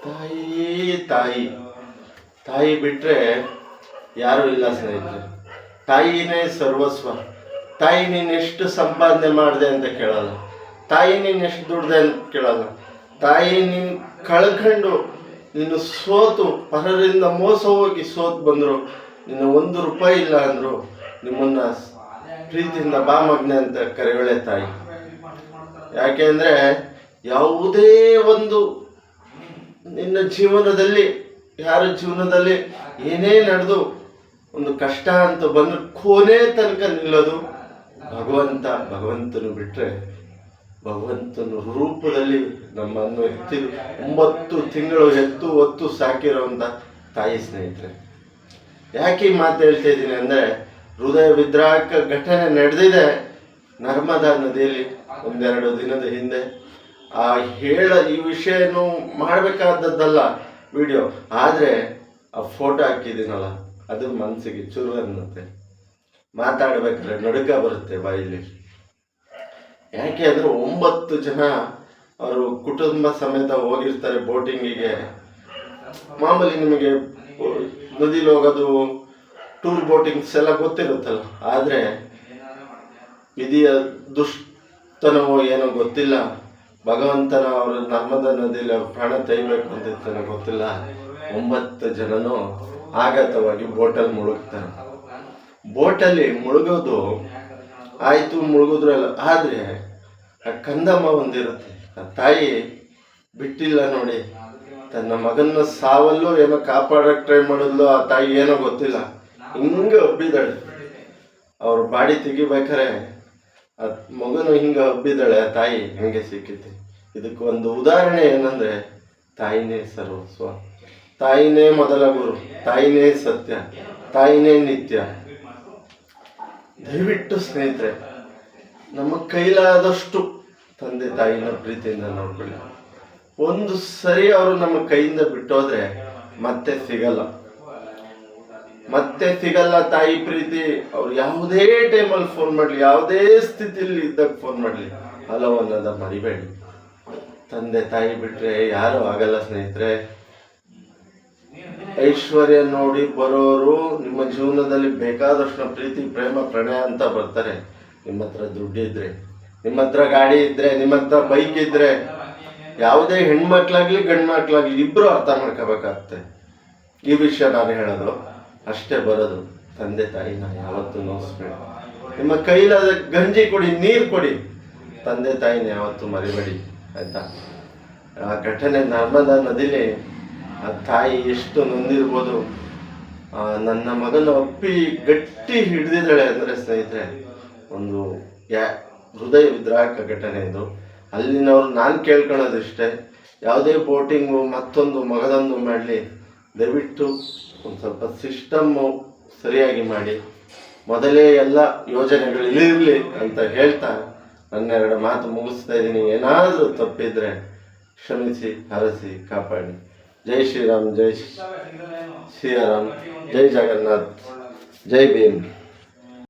ತಾಯಿ ತಾಯಿ ತಾಯಿ ಬಿಟ್ರೆ ಯಾರು ಇಲ್ಲ ಸ್ನೇಹಿತರೆ. ತಾಯಿನೇ ಸರ್ವಸ್ವ. ತಾಯಿ ನೀನು ಎಷ್ಟು ಸಂಪಾದನೆ ಮಾಡಿದೆ ಅಂತ ಕೇಳಲ್ಲ. ತಾಯಿ ನೀನು ಎಷ್ಟು ದುಡ್ದೆ ಅಂತ ಕೇಳಲ್ಲ. ತಾಯಿ ನೀನು ಕಳ್ಕೊಂಡು ನೀನು ಸೋತು ಪರರಿಂದ ಮೋಸ ಹೋಗಿ ಸೋತು ಬಂದರು, ನಿನ್ನ 1 ರೂಪಾಯಿ ಇಲ್ಲ ಅಂದರು, ನಿಮ್ಮನ್ನ ಪ್ರೀತಿಯಿಂದ ಬಾ ಮಗ್ನೆ ಅಂತ ಕರೆಯೋಳೆ ತಾಯಿ. ಯಾಕೆ ಅಂದರೆ ಯಾವುದೇ ಒಂದು ನಿನ್ನ ಜೀವನದಲ್ಲಿ, ಯಾರ ಜೀವನದಲ್ಲಿ ಏನೇ ನಡೆದು ಒಂದು ಕಷ್ಟ ಅಂತ ಬಂದು ಕೊನೆ ತನಕ ನಿಲ್ಲೋದು ಭಗವಂತನು ಬಿಟ್ಟರೆ, ಭಗವಂತನ ರೂಪದಲ್ಲಿ ನಮ್ಮನ್ನು 9 ತಿಂಗಳು ಎತ್ತು ಹೊತ್ತು ಸಾಕಿರೋಂಥ ತಾಯಿ ಸ್ನೇಹಿತರೆ. ಯಾಕೆ ಈ ಮಾತು ಹೇಳ್ತಾ ಇದ್ದೀನಿ ಅಂದರೆ, ಹೃದಯ ವಿದ್ರಾವಕ ಘಟನೆ ನಡೆದಿದೆ ನರ್ಮದಾ ನದಿಯಲ್ಲಿ 1-2 ದಿನದ ಹಿಂದೆ. ಈ ವಿಷಯನೂ ಮಾಡಬೇಕಾದದ್ದಲ್ಲ ವಿಡಿಯೋ, ಆದರೆ ಆ ಫೋಟೋ ಹಾಕಿದ್ದೀನಲ್ಲ ಅದು ಮನಸ್ಸಿಗೆ ಚುರು ಅನ್ನುತ್ತೆ. ಮಾತಾಡಬೇಕಾದ್ರೆ ನಡುಕ ಬರುತ್ತೆ ಬಾಯಲ್ಲಿ. ಯಾಕೆ ಅಂದರೆ 9 ಜನ ಅವರು ಕುಟುಂಬ ಸಮೇತ ಹೋಗಿರ್ತಾರೆ ಬೋಟಿಂಗಿಗೆ. ಮಾಮೂಲಿ ನಿಮಗೆ ನದಿಲಿ ಹೋಗೋದು, ಟೂರ್ ಬೋಟಿಂಗ್ಸ್ ಎಲ್ಲ ಗೊತ್ತಿರುತ್ತಲ್ಲ. ಆದರೆ ವಿಧಿಯ ದುಷ್ಟನವೋ ಏನೋ ಗೊತ್ತಿಲ್ಲ, ಭಗವಂತನ ಅವರು ನರ್ಮದಾ ನದಿಯಲ್ಲಿ ಅವ್ರು ಪ್ರಾಣ ತೆಗಿಬೇಕು ಅಂತಿರ್ತಾನೆ ಗೊತ್ತಿಲ್ಲ, 9 ಜನನು ಆಘಾತವಾಗಿ ಬೋಟಲ್ಲಿ ಮುಳುಗ್ತಾರೆ. ಬೋಟಲ್ಲಿ ಮುಳುಗೋದು ಆಯಿತು, ಮುಳುಗಿದ್ರು ಎಲ್ಲ. ಆದರೆ ಆ ಕಂದಮ್ಮ ಒಂದಿರುತ್ತೆ, ಆ ತಾಯಿ ಬಿಟ್ಟಿಲ್ಲ ನೋಡಿ. ತನ್ನ ಮಗನ ಸಾವಲ್ಲೂ ಏನೋ ಕಾಪಾಡೋಕ್ಕೆ ಟ್ರೈ ಮಾಡಿದ್ಲು ಆ ತಾಯಿ, ಏನೋ ಗೊತ್ತಿಲ್ಲ, ಹಿಂಗೆ ಹಬ್ಬಿದ್ದಾಳೆ. ಅವ್ರ ಬಾಡಿ ತೆಗಿಬೇಕಾರೆ ಆ ಮಗನು ಹಿಂಗೆ ಹಬ್ಬಿದ್ದಾಳೆ. ಆ ತಾಯಿ ಹಂಗೆ ಸಿಕ್ಕಿತ್ತು. ಇದಕ್ಕೆ ಒಂದು ಉದಾಹರಣೆ ಏನಂದರೆ, ತಾಯಿನೇ ಸರ್ವಸ್ವ, ತಾಯಿನೇ ಮೊದಲ ಗುರು, ತಾಯಿನೇ ಸತ್ಯ, ತಾಯಿನೇ ನಿತ್ಯ. ದಯವಿಟ್ಟು ಸ್ನೇಹಿತರೆ, ನಮ್ಮ ಕೈಲಾದಷ್ಟು ತಂದೆ ತಾಯಿನ ಪ್ರೀತಿಯಿಂದ ನೋಡ್ಕೊಳ್ಳಿ. ಒಂದು ಸರಿ ಅವರು ನಮ್ಮ ಕೈಯಿಂದ ಬಿಟ್ಟೋದ್ರೆ ಮತ್ತೆ ಸಿಗಲ್ಲ ತಾಯಿ ಪ್ರೀತಿ. ಅವ್ರು ಯಾವುದೇ ಟೈಮಲ್ಲಿ ಫೋನ್ ಮಾಡಲಿ, ಯಾವುದೇ ಸ್ಥಿತಿಯಲ್ಲಿ ಇದ್ದಾಗ ಫೋನ್ ಮಾಡಲಿ, ಹಲೋ ಅನ್ನೋದ ಮರಿಬೇಡಿ. ತಂದೆ ತಾಯಿ ಬಿಟ್ಟರೆ ಯಾರೂ ಆಗಲ್ಲ ಸ್ನೇಹಿತರೆ. ಐಶ್ವರ್ಯ ನೋಡಿ ಬರೋರು ನಿಮ್ಮ ಜೀವನದಲ್ಲಿ ಬೇಕಾದಷ್ಟು ಪ್ರೀತಿ ಪ್ರೇಮ ಪ್ರಣಯ ಅಂತ ಬರ್ತಾರೆ. ನಿಮ್ಮ ಹತ್ರ ದುಡ್ಡಿದ್ರೆ, ನಿಮ್ಮ ಹತ್ರ ಗಾಡಿ ಇದ್ರೆ, ನಿಮ್ಮ ಹತ್ರ ಬೈಕ್ ಇದ್ರೆ, ಯಾವುದೇ ಹೆಣ್ಮಕ್ಳಾಗ್ಲಿ ಗಂಡು ಮಕ್ಳಾಗ್ಲಿ ಇಬ್ಬರು ಅರ್ಥ ಮಾಡ್ಕೋಬೇಕಾಗತ್ತೆ. ಈ ವಿಷಯ ನಾನು ಹೇಳೋದು ಅಷ್ಟೇ. ಬರೋದು ತಂದೆ ತಾಯಿನ ಯಾವತ್ತೂ ನೋಯಿಸ್ಬೇಡಿ. ನಿಮ್ಮ ಕೈಲಾದ ಗಂಜಿ ಕೊಡಿ, ನೀರು ಕೊಡಿ, ತಂದೆ ತಾಯಿನ ಯಾವತ್ತೂ ಮರಿಬೇಡಿ, ಆಯಿತಾ? ಆ ಘಟನೆ ನರ್ಮದಾ ನದಿಲಿ ಆ ತಾಯಿ ಎಷ್ಟು ನೊಂದಿರ್ಬೋದು. ನನ್ನ ಮಗನ ಅಪ್ಪಿ ಗಟ್ಟಿ ಹಿಡಿದಿದ್ದಾಳೆ ಅಂದರೆ ಸ್ನೇಹಿತರೆ, ಒಂದು ಹೃದಯ ವಿದ್ರಾವಕ ಘಟನೆ ಇದು. ಅಲ್ಲಿನವ್ರು ನಾನು ಕೇಳ್ಕೊಳ್ಳೋದಿಷ್ಟೇ, ಯಾವುದೇ ಬೋಟಿಂಗು ಮತ್ತೊಂದು ಮಗದೊಂದು ಮಾಡಲಿ, ದಯವಿಟ್ಟು ಒಂದು ಸ್ವಲ್ಪ ಸಿಸ್ಟಮ್ಮು ಸರಿಯಾಗಿ ಮಾಡಿ, ಮೊದಲೇ ಎಲ್ಲ ಯೋಜನೆಗಳು ಇರಲಿ ಅಂತ ಹೇಳ್ತಾ 2 ಮಾತು ಮುಗಿಸ್ತಾ ಇದ್ದೀನಿ. ಏನಾದರೂ ತಪ್ಪಿದ್ರೆ ಕ್ಷಮಿಸಿ, ಹರಸಿ, ಕಾಪಾಡಿ. ಜೈ ಶ್ರೀರಾಮ್, ಜೈ ಸಿಯಾರಾಮ್, ಜೈ ಜಗನ್ನಾಥ್, ಜೈ ಭೀಮ್.